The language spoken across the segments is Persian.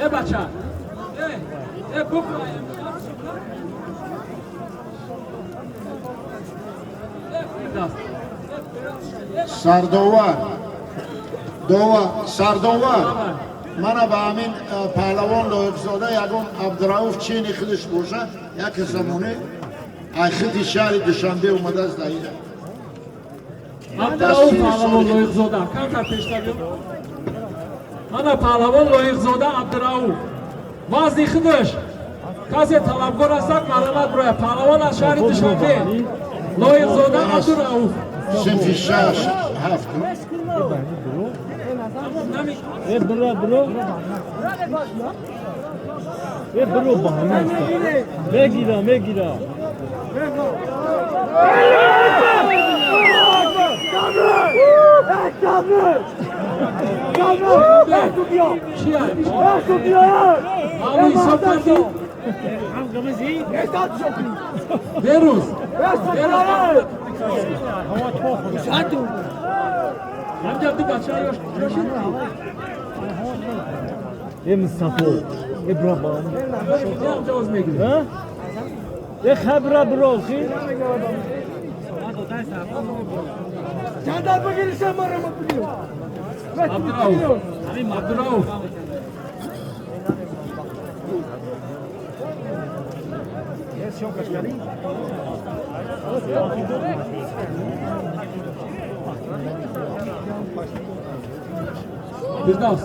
بچه بکن سردوار من به همین پهلوان لایق‌زاده یگون عبدالرؤوف چینی خودش باشه یک زمانه خودی شهر دوشنبه اومده است دایره عبدالرؤوف پهلوان لایق‌زاده کم پیشتر بیام من پهلوان لایق‌زاده عبدالرؤوف وزن خودش کسی طلبگار است مرامت برای پهلوان از شهر دوشنبه لایق‌زاده عبدالرؤوف صنف 6 7 برو بهانه میگیرم بیروز یه مصطفی یه برابان یه خبره برو خیلی چندر بگیری شما رو بگیرم عبدالرؤوف Firdevs.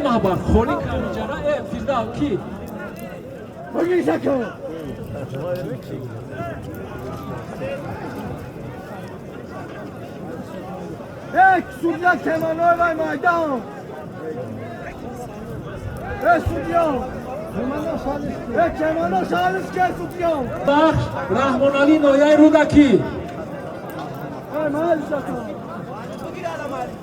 محبت خوری کنی جانا Firdevs کی؟ بگیری شکر یک سودیا کمانای وای مایدان سودیا کمانا شالش که سودیا بخش رحمان علی نویای رودکی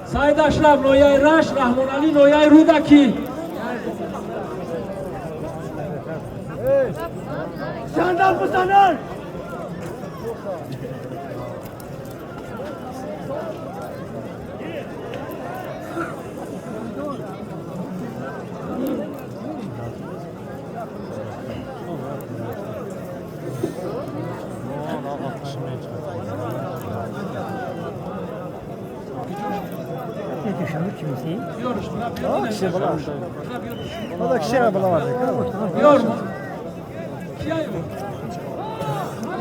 سید اشرف نویای رش رحمان علی نویای رودکی شاندار بزنن کشیره بلا بیار کیا ایو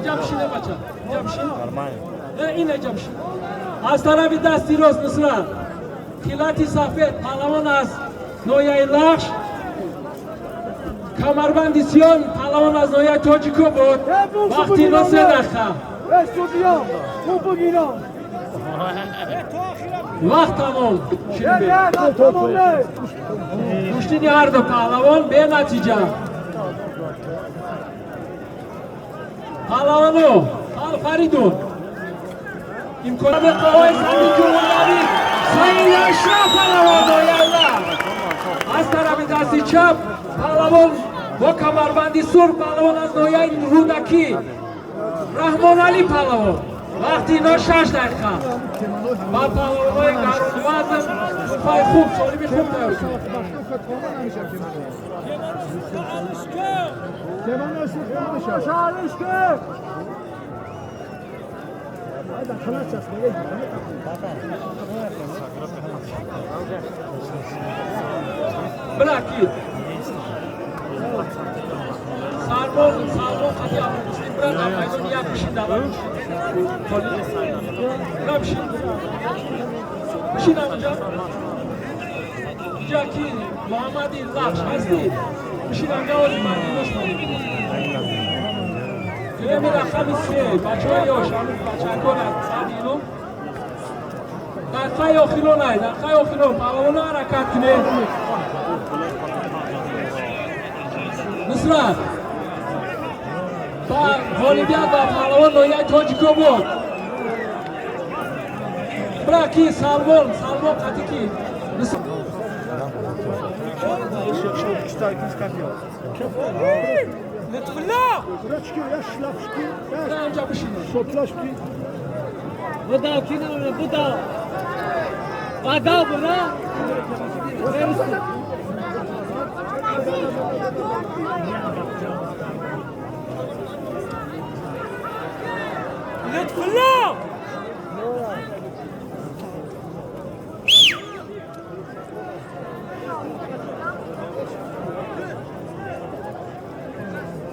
جمشید بچه جمشید این جمشید از طرف دستی راست نصرت خیلاتی سفید پهلوان از نویای لخش کمربندی سیان پهلوان از نویای تاجیکو بود وقتی نصر دخه استودیو خوب بگیرم وقت تمام تمامه کشتین هر دو پهلوان به نتیجه پهلوانو فریدون امکانات قوای زمین جمهوری سید اشرف پهلوان نویالله از طرف دستی چپ پهلوان با کمربندی سرخ پهلوان از نویای رودکی رحمان علی پهلوان وقتی اینا 6 دقیقه با پهلوان‌های گرم وزن پای خوب سالیمی خوب تیار شد بلکی سالمون خطی آموزشی برد آمایدون یک بشین دارم نمشین بشین آمجا اینجا کی محمدی لخش هستی بشین آمجا ولی مردی نش کنیم اینه میره خمیسیه بچه های یاش بچه های کنند سادینو در خواهی آخیلو نه در خواهی آخیلو پهلوانو حرکت کنه نصرت غالبیت با پهلوان نویای تاجیکو بود برکی سالمون قطی کی لطف الله اینجا بشینه بدا کی نمونه بدا Adam bura. Lütfullah!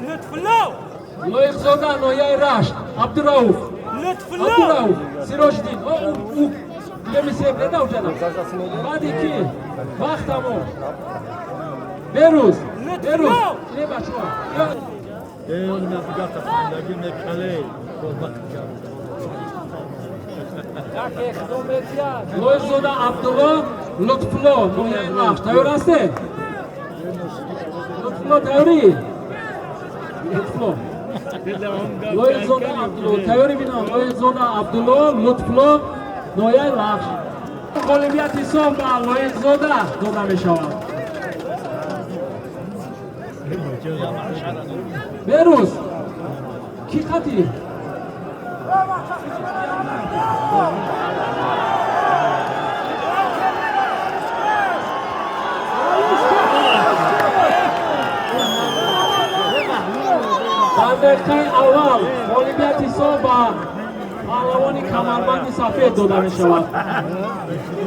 Lütfullah! Loiqzoda Noyay Rash, Abdurauf. Lütfullah! Abdurauf, Sirojdin. O demisem ne davcana? Badi ki, vaqt tamom. Beruz, Beruz. Ne başwa? اون نفقات خواندگی مکالی Loiqzoda Abdullo, Lutfullo, Noyay Rash. Tayyor haste? Lutfullo tayori? Lutfullo. Loiqzoda Abdullo, tayori bina. Loiqzoda Abdullo, Lutfullo, Noyay Rash. غالبیت حساب با لویقزاده داده می شود. بروز کی خطی؟ در دقیقه اول غالبیت حساب با پهلوانی کمربند سفید داده می شود.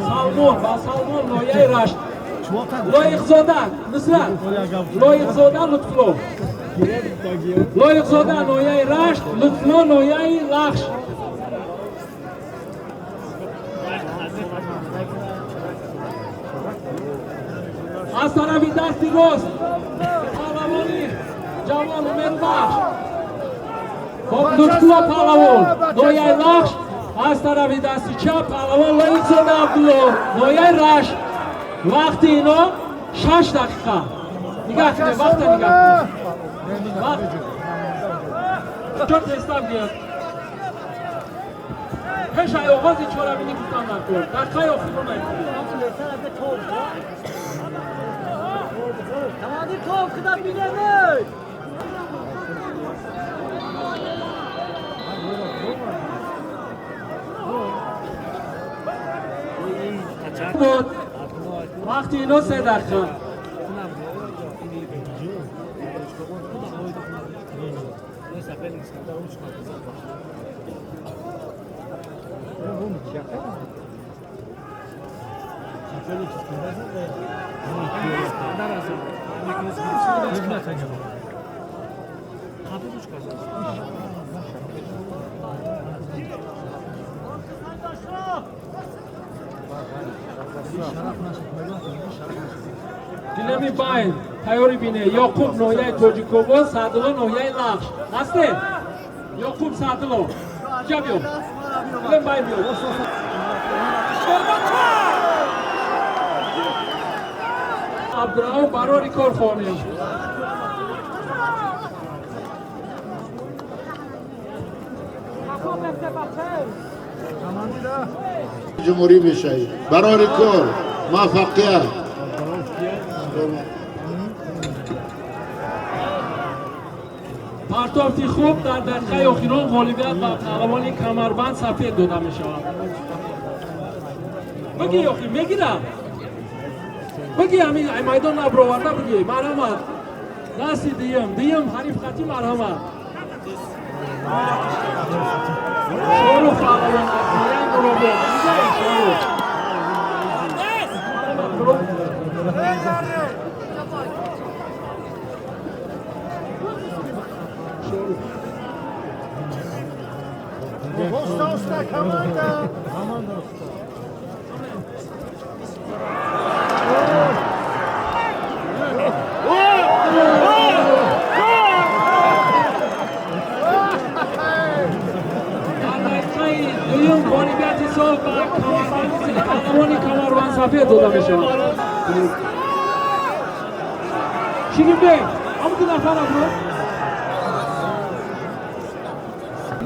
سلمان با سلمان نویای رشت لویقزاده نصرت لویقزاده لطفلو لویقزاده نویای رشت لطفلو نویای لخش از طرف دستی راست پهلوانی جوان امید بخش لطفلو پهلوان نویای لخش از طرف دستی چپ پهلوان لویقزاده عبدالله نویای رشت وقت اینا 6 دقیقه نگاه کنه وقت نگاه کنه وقت چون تستم بیاد پیش های آغازی چرا بینی کتن نکن دقیقه آخر رو نکنه تمادی توب کدام بینه بود وقتی اینا 3 دقیقه Dilemi bayin, tayori bine, Yakup Noyay Tojikovo, Sadılo Noyay Lakş. Nasıl? Yakup Sadılo. Cevap yok. Dilemi bayin diyor. Abdurrahman Barori Korfoni. جمهوری بشه برای کار موفقیت پرتافتی خوب در دقیقه آخرین غالبیت و پهلوانی کمربند سفید داده می شود. بگی یاخی میگیرم. بگی همین میدان نبرآورده بگی مرحمت. دستی دیم حریف خطی مرحمت. شروع پهلوان اخیران رو بود. شروع. Usta komanda. دویم غالبیت حساب پهلوانی کمربند سفید داده می شود. شیرین بی همون دو نفر برو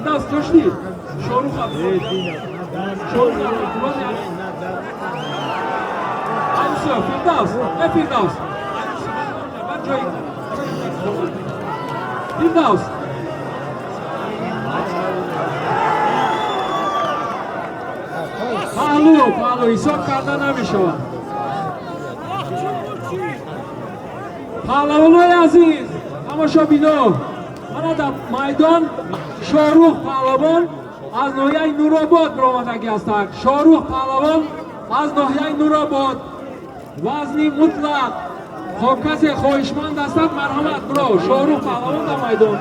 دست کشتی شاروخ شاروخ Ayşe, Firdevs, ne Firdevs? Ben çayım. Firdevs. Pahalı, pahalı. و حساب کردن نمیشود. پهلوانای عزیز تماشا بینا، من در میدان شاهرخ پهلوان از ناحیه نورآباد برآمدگی هستند. شاهرخ پهلوان از ناحیه نورآباد وزنی مطلق خب کسی خواهشمند هستند مرحمت برو شاهرخ پهلوان در میدان.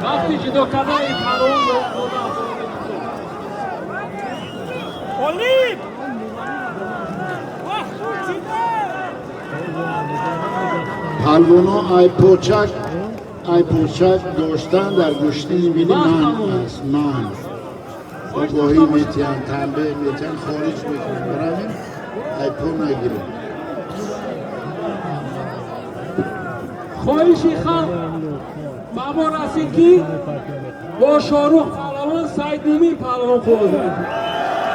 وقتی جدا کردن این پهلوان Olim! پهلوانا ای پوچک داشتن در گشتی میبینی من است من آگاهی میتین تنبیه میتین خارج میتین برامین ای پول نگیریم خواهشی خلق بابا رسیدگی با شاهرخ پهلوان سعید مومین پهلوان خواهد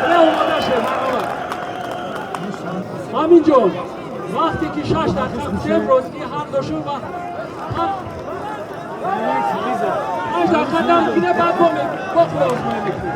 بله اومده شه مرحبا همین جان وقتی که 6 دقیقه میشه امروز این هم داشون و 5 دقیقه دم میگیره بعد با خلاص میکنیم